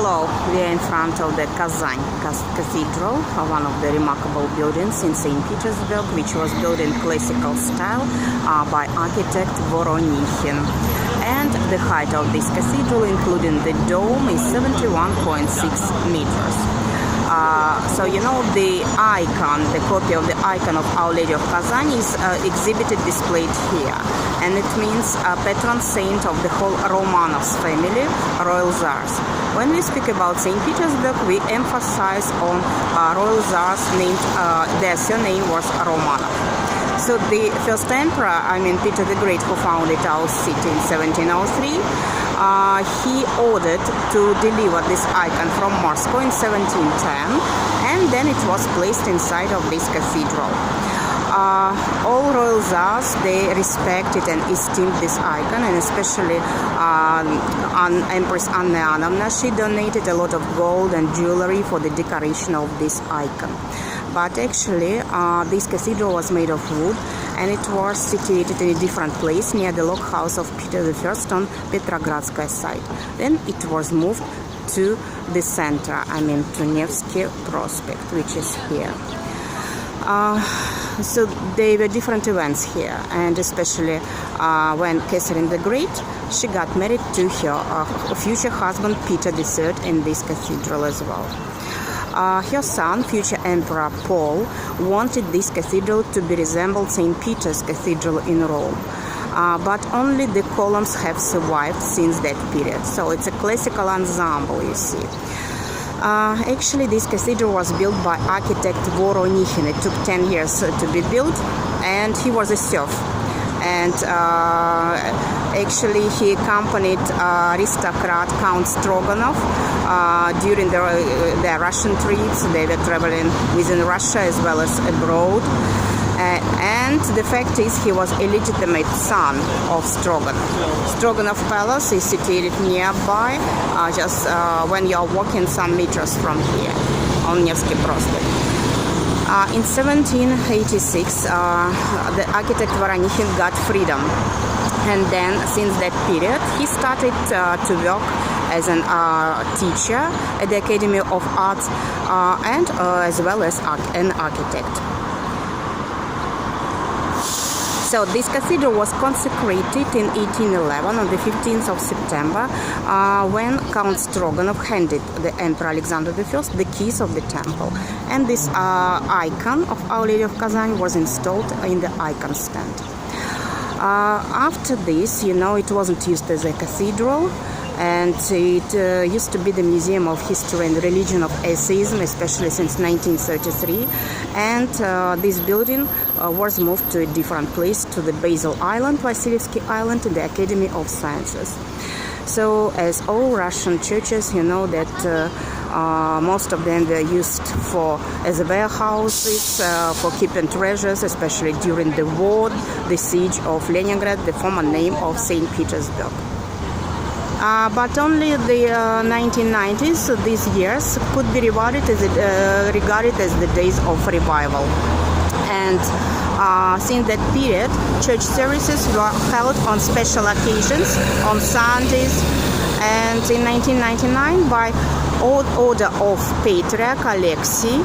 Hello, we are in front of the Kazan Cathedral, one of the remarkable buildings in St. Petersburg, which was built in classical style by architect Voronichin. And the height of this cathedral, including the dome, is 71.6 meters. So you know, the icon, the copy of the icon of Our Lady of Kazan is exhibited, displayed here. And it means patron saint of the whole Romanovs family, royal czars. When we speak about St. Petersburg, we emphasize on royal czars named, their surname was Romanov. So the first emperor, Peter the Great, who founded our city in 1703, he ordered to deliver this icon from Moscow in 1710, and then it was placed inside of this cathedral. All royal czars, they respected and esteemed this icon, and especially Empress Anna Ivanovna, she donated a lot of gold and jewelry for the decoration of this icon. But actually, this cathedral was made of wood, and it was situated in a different place near the log house of Peter I on Petrogradskaya side. Then it was moved to the center, to Nevsky Prospect, which is here. So there were different events here, and especially when Catherine the Great, she got married to her future husband Peter III in this cathedral as well. Her son, future Emperor Paul, wanted this cathedral to be resembled St. Peter's Cathedral in Rome. But only the columns have survived since that period. So it's a classical ensemble, you see. Actually, this cathedral was built by architect Voronichin. It took 10 years to be built, and he was a serf. And actually, he accompanied aristocrat Count Stroganov during their Russian trips. They were traveling within Russia as well as abroad. And the fact is, he was a legitimate son of Stroganov. Stroganov Palace is situated nearby, just when you are walking some meters from here on Nevsky Prospect. In 1786, the architect Voronichin got freedom, and then since that period, he started to work as a teacher at the Academy of Arts and as well as an architect. So this cathedral was consecrated in 1811 on the 15th of September when Count Stroganov handed the Emperor Alexander I the keys of the temple. And this icon of Our Lady of Kazan was installed in the icon stand. After this, it wasn't used as a cathedral, and it used to be the Museum of History and Religion of Atheism, especially since 1933. And this building was moved to a different place, to the Basil Island, Vasilievsky Island, in the Academy of Sciences. So, as all Russian churches, you know that most of them were used as warehouses for keeping treasures, especially during the war, the siege of Leningrad, the former name of St. Petersburg. But only the 1990s, so these years, could be regarded as the days of revival. And since that period, church services were held on special occasions, on Sundays, and in 1999, by order of Patriarch Alexei,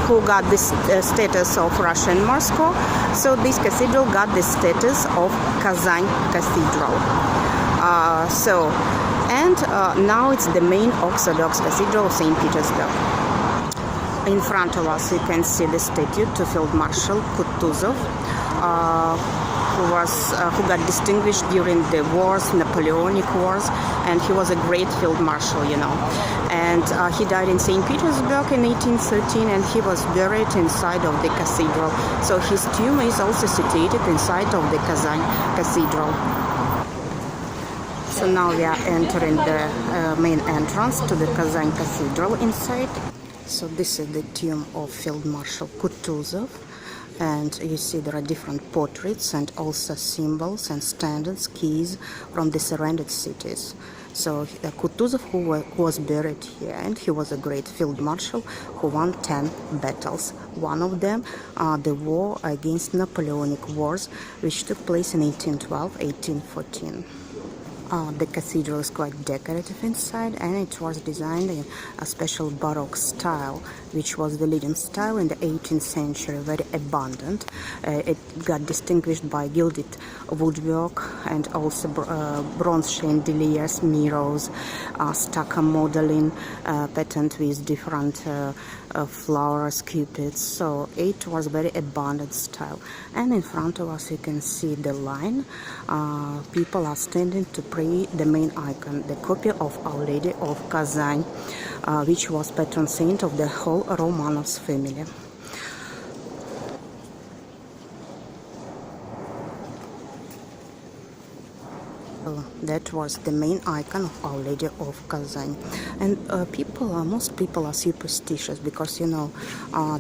who got the status of Russia and Moscow, so this cathedral got the status of Kazan Cathedral. Now it's the main Orthodox Cathedral of St. Petersburg. In front of us, you can see the statue to Field Marshal Kutuzov, who got distinguished during the wars, Napoleonic Wars, and he was a great field marshal, And he died in St. Petersburg in 1813, and he was buried inside of the cathedral. So his tomb is also situated inside of the Kazan Cathedral. So now we are entering the main entrance to the Kazan Cathedral inside. So this is the tomb of Field Marshal Kutuzov, and you see there are different portraits and also symbols and standards, keys from the surrounded cities. So Kutuzov, who was buried here, and he was a great field marshal who won 10 battles. One of them, the war against Napoleonic Wars, which took place in 1812-1814. The cathedral is quite decorative inside, and it was designed in a special Baroque style, which was the leading style in the 18th century, very abundant. It got distinguished by gilded woodwork and also bronze chandeliers, mirrors, stucco modeling, patterned with different flowers, cupids. So it was very abundant style. And in front of us you can see the line. People are standing to pray the main icon, the copy of Our Lady of Kazan, which was patron saint of the whole Romanovs family. That was the main icon of Our Lady of Kazan. And most people are superstitious because,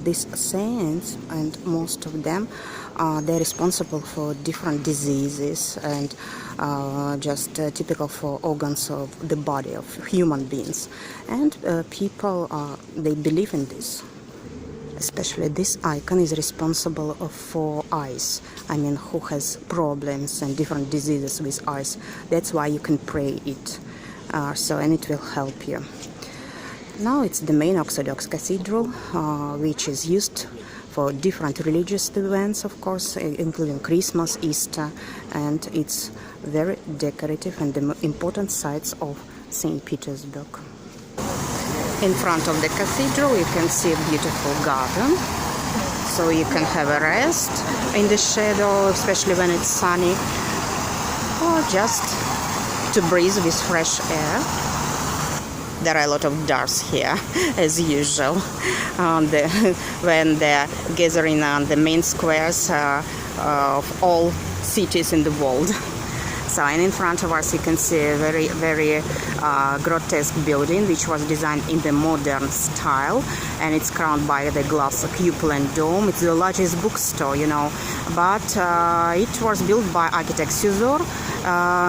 these saints, and most of them, they're responsible for different diseases and just typical for organs of the body of human beings. And people, they believe in this. Especially this icon is responsible for eyes. Who has problems and different diseases with eyes. That's why you can pray it. And it will help you. Now it's the main Orthodox cathedral, which is used for different religious events, of course, including Christmas, Easter, and it's very decorative and the important sites of St. Petersburg. In front of the cathedral you can see a beautiful garden, so you can have a rest in the shadow, especially when it's sunny, or just to breathe with fresh air. There are a lot of doors here, as usual, when they're gathering on the main squares of all cities in the world. And in front of us you can see a very, very grotesque building which was designed in the modern style, and it's crowned by the glass cupola and dome. It's the largest bookstore, but it was built by architect Suzor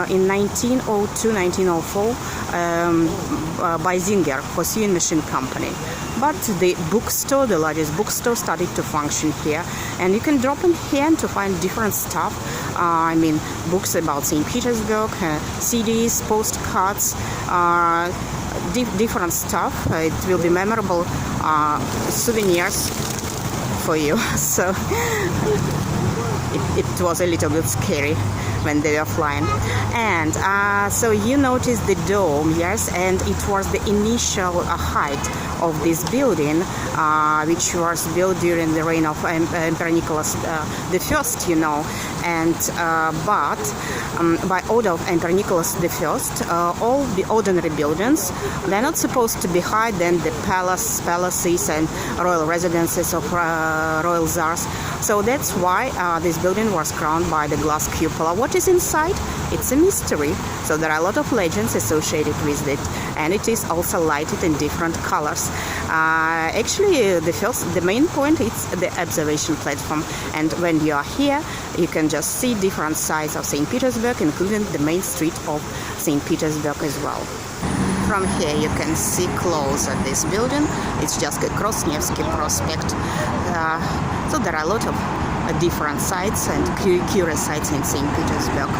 in 1902-1904 by Zinger for sewing machine company. But the bookstore, the largest bookstore, started to function here, and you can drop in here to find different stuff. Books about St. Petersburg, CDs, postcards, different stuff. It will be memorable souvenirs for you. So it was a little bit scary when they were flying. And so you notice the dome, yes, and it was the initial height of this building, which was built during the reign of Emperor Nicholas I, and but by order of Emperor Nicholas I, all the ordinary buildings, they're not supposed to be higher than the palaces and royal residences of royal czars. So that's why this building was crowned by the glass cupola. What is inside? It's a mystery. So there are a lot of legends associated with it, and it is also lighted in different colors. Actually, the main point is the observation platform, and when you are here, you can just see different sides of St. Petersburg, including the main street of St. Petersburg as well. From here you can see closer this building. It's just across Nevsky Prospect. So there are a lot of different sites and curious sites in St. Petersburg.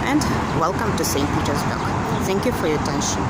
And welcome to St. Petersburg. Thank you for your attention.